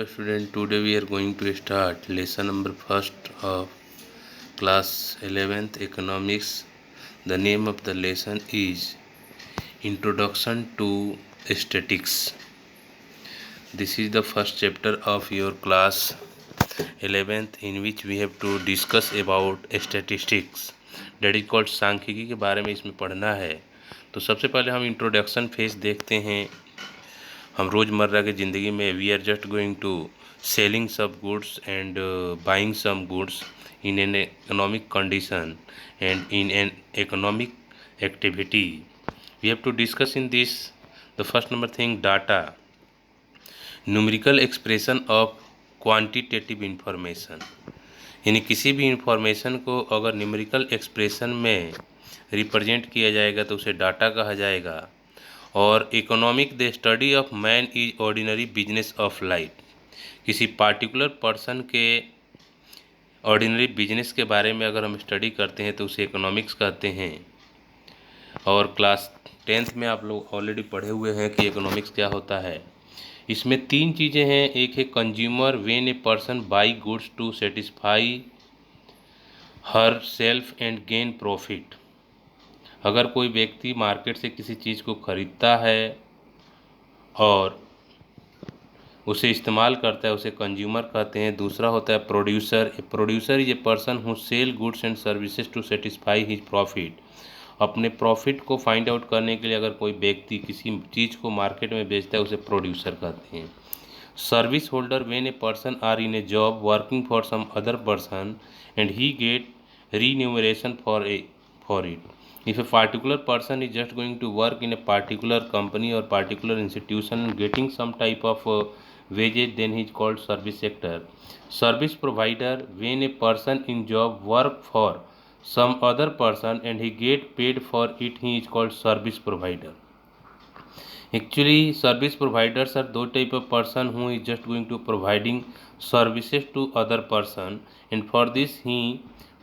Hello student, today we are going to start lesson number first of class 11th economics. The name of the lesson is Introduction to Statistics. This is the first chapter of your class 11th in which we have to discuss about statistics. That is called सांख्यिकी के बारे में इसमें पढ़ना है। तो सबसे पहले हम इंट्रोडक्शन फेज देखते हैं। हम रोज़मर्रा की ज़िंदगी में we are just going to selling some goods and buying some goods in an economic condition and in an economic activity. We have to discuss in this the first number thing, data, numerical expression of quantitative information. यानी किसी भी information को अगर numerical expression में represent किया जाएगा तो उसे डाटा कहा जाएगा। और economic the study of man is ordinary business of life, किसी पार्टिकुलर पर्सन के ऑर्डिनरी बिजनेस के बारे में अगर हम स्टडी करते हैं तो उसे इकोनॉमिक्स कहते हैं। और क्लास 10th में आप लोग ऑलरेडी पढ़े हुए हैं कि इकोनॉमिक्स क्या होता है। इसमें 3 चीज़ें हैं। एक है consumer, when a person buy goods to satisfy her self and gain profit. अगर कोई व्यक्ति मार्केट से किसी चीज़ को खरीदता है और उसे इस्तेमाल करता है, उसे कंज्यूमर कहते हैं। दूसरा होता है producer. Producer is a person who sell goods and services to satisfy his profit. अपने प्रॉफिट को फाइंड आउट करने के लिए अगर कोई व्यक्ति किसी चीज़ को मार्केट में बेचता है उसे प्रोड्यूसर कहते हैं। Service holder, when a person are in a job working for some other person and he get remuneration for it. If a particular person is just going to work in a particular company or particular institution getting some type of wages, then he is called service sector. Service provider, when a person in job work for some other person and he get paid for it, he is called service provider. Actually service providers are those type of person who is just going to providing services to other person, and for this he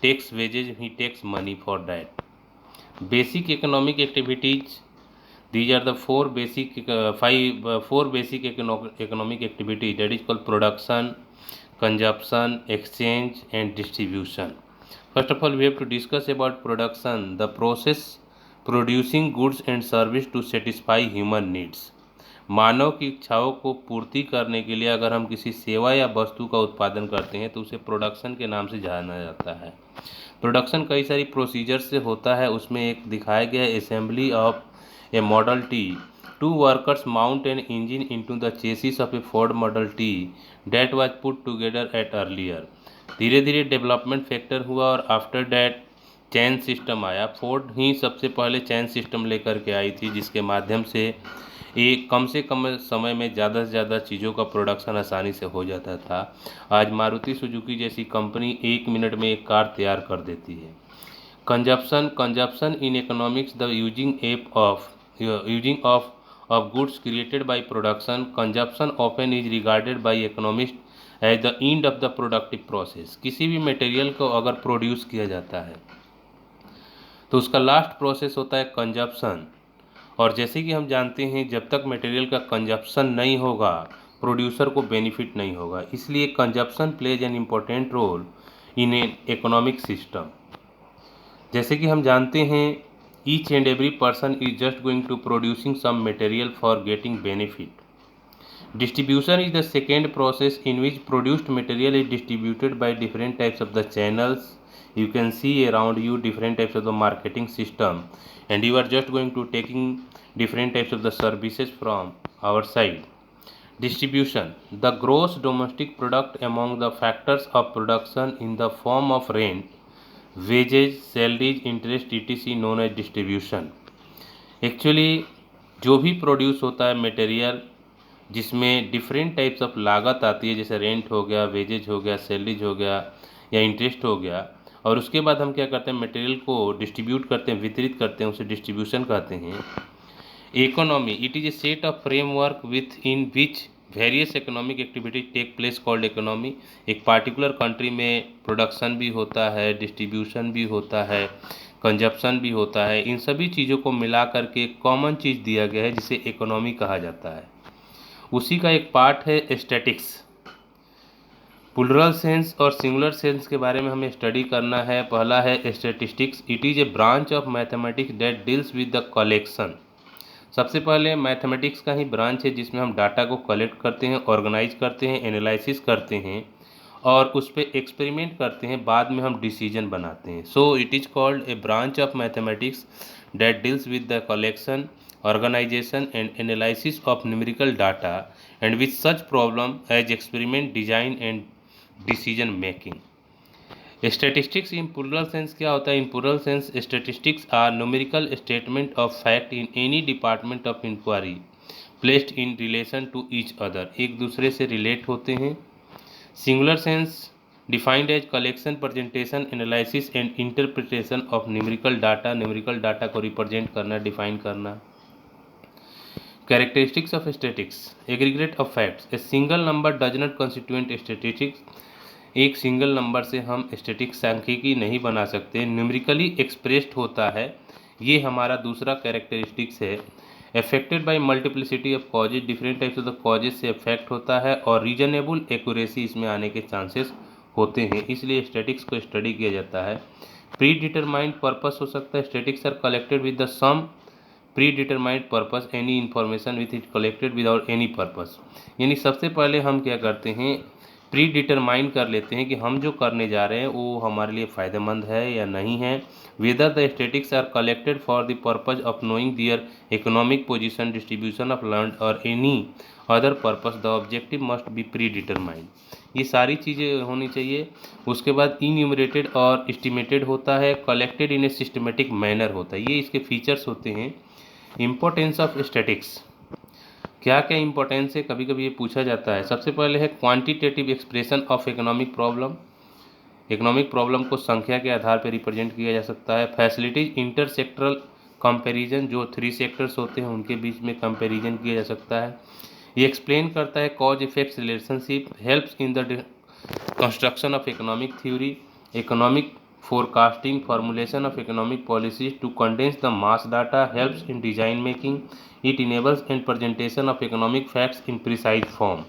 takes wages, he takes money for that. Basic economic activities, these are the four basic economic activities, that is called production, consumption, exchange and distribution. First of all, we have to discuss about production, the process producing goods and service to satisfy human needs. मानव की इच्छाओं को पूर्ति करने के लिए अगर हम किसी सेवा या वस्तु का उत्पादन करते हैं तो उसे प्रोडक्शन के नाम से जाना जाता है। प्रोडक्शन कई सारी प्रोसीजर से होता है। उसमें एक दिखाया गया है assembly of a model T. 2 workers mount an engine into the chassis of a Ford model T that was put together at earlier. धीरे धीरे डेवलपमेंट फैक्टर हुआ और आफ्टर डैट चैन सिस्टम आया। फोर्ड ही सबसे पहले चैन सिस्टम लेकर के आई थी जिसके माध्यम से एक कम से कम समय में ज़्यादा से ज़्यादा चीज़ों का प्रोडक्शन आसानी से हो जाता था। आज मारुति सुजुकी जैसी कंपनी 1 मिनट में एक कार तैयार कर देती है। Consumption in economics the using of goods created by production. Consumption often is regarded by economist as the end of the productive process. किसी भी मटेरियल को अगर प्रोड्यूस किया जाता है तो उसका लास्ट प्रोसेस होता है कंजप्शन। और जैसे कि हम जानते हैं जब तक मटेरियल का कंजप्शन नहीं होगा प्रोड्यूसर को बेनिफिट नहीं होगा। इसलिए consumption plays an important role in an economic system. जैसे कि हम जानते हैं each and every person is just going to producing some material for getting benefit. Distribution is the second process in which produced material is distributed by different types of the channels. You can see around you different types of the marketing system and you are just going to taking different types of the services from our side. Distribution, the gross domestic product among the factors of production in the form of rent, wages, salaries, interest etc known as distribution. Actually जो भी produce होता है material जिसमें different types of लागत आती है, जैसे rent हो गया, वेजेज हो गया, सैलरीज हो गया या इंटरेस्ट हो गया, और उसके बाद हम क्या करते हैं मटेरियल को डिस्ट्रीब्यूट करते हैं, वितरित करते हैं, उसे डिस्ट्रीब्यूशन कहते हैं। Economy, it is a set of framework within which various economic activities take place called economy. एक पार्टिकुलर कंट्री में प्रोडक्शन भी होता है, डिस्ट्रीब्यूशन भी होता है, कंजप्शन भी होता है। इन सभी चीज़ों को मिला करके एक कॉमन चीज़ दिया गया है जिसे इकोनॉमी कहा जाता है। उसी का एक पार्ट है स्टैटिक्स। प्लूरल सेंस और सिंगुलर सेंस के बारे में हमें स्टडी करना है। पहला है statistics. It is A branch of mathematics that deals with the collection. सबसे पहले मैथमेटिक्स का ही ब्रांच है जिसमें हम डाटा को कलेक्ट करते हैं, ऑर्गेनाइज करते हैं, एनालिसिस करते हैं और उस पर एक्सपेरिमेंट करते हैं, बाद में हम डिसीजन बनाते हैं। So it is called a branch of mathematics that deals with the collection, organization and analysis of numerical data and with such problem as experiment design and decision making. Statistics in plural sense क्या होता है? In plural sense statistics are numerical statement of fact in any department of inquiry placed in relation to each other, एक दूसरे से relate होते हैं। Singular sense defined as collection, presentation, analysis and interpretation of numerical data, numerical data को represent करना, define करना। Characteristics of statistics: aggregate of facts. A single number does not constitute statistics. एक single number से हम static सांख्यिकी नहीं बना सकते, न्यूमेरिकली एक्सप्रेस्ड होता है। ये हमारा दूसरा कैरेक्टरिस्टिक्स है। Affected by multiplicity of causes, different types of the causes से अफेक्ट होता है और रीजनेबल एक्यूरेसी इसमें आने के चांसेस होते हैं, इसलिए स्टैटिक्स को स्टडी किया जाता है। प्री डिटरमाइंड पर्पस हो सकता है। Statics are collected with the some predetermined purpose, any information with it collected without any purpose. यानी सबसे पहले हम क्या करते हैं, प्री डिटरमाइन कर लेते हैं कि हम जो करने जा रहे हैं वो हमारे लिए फ़ायदेमंद है या नहीं है। Whether the statistics are collected for the purpose of knowing their economic position, distribution of land और any other purpose, the objective must be predetermined. ये सारी चीज़ें होनी चाहिए। उसके बाद इन्यूमरेटेड और एस्टिमेटेड होता है। Collected in a systematic manner होता है। ये इसके फीचर्स होते हैं। इम्पोर्टेंस ऑफ स्टैटिक्स, क्या क्या इम्पोर्टेंस है, कभी कभी ये पूछा जाता है। सबसे पहले है quantitative expression of economic problem. Economic problem को संख्या के आधार पर रिप्रेजेंट किया जा सकता है। फैसिलिटीज इंटरसेक्टरल कंपैरिजन, जो 3 सेक्टर्स होते हैं उनके बीच में कंपैरिजन किया जा सकता है। ये एक्सप्लेन करता है cause effects relationship, helps in the construction of economic theory, economic forecasting, formulation of economic policies to condense the mass data, helps in design making. It enables and presentation of economic facts in precise form.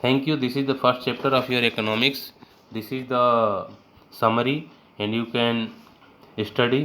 Thank you. This is the first chapter of your economics. This is the summary and you can study.